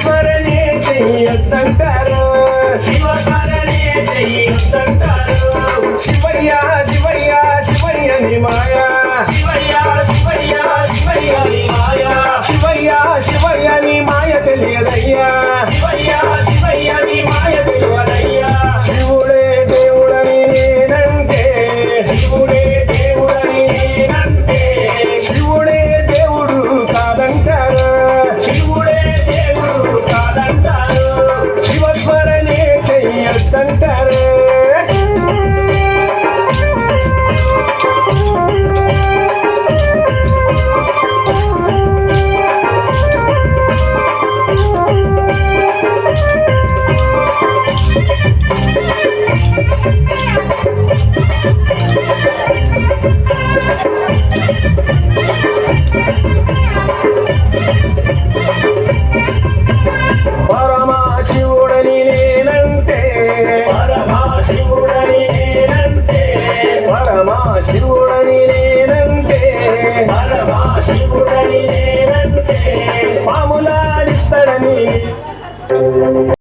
శివస్మరణే చెయ్యొద్దంటారు, శివస్మరణే చెయ్యొద్దంటారు. శివయ్య శివయ్య శివయ్య ని మాయా, శివయ్య శివయ్య శివయ్య నీ మాయ, శివయ్య శివయ్య ని మాయ తెలియదయ్యా, శివయ్య శివయ్య నీ మాయ తెలియదయ్యా. శివుడే దేవుడని నేనంటే, శివుడే దేవుడని నేనంటే, శివుడే దేవుడు కాదంటారు, శివుడే దేవుడు కాదంటారు. శివస్మరణే చెయ్యొద్దంటారు. పరమశివుడని నేనంటే, పరమశివుడని నేనంటే, పరమశివుడని నేనంటే, పరమశివుడని నేనంటే, పాములాడిస్తాడని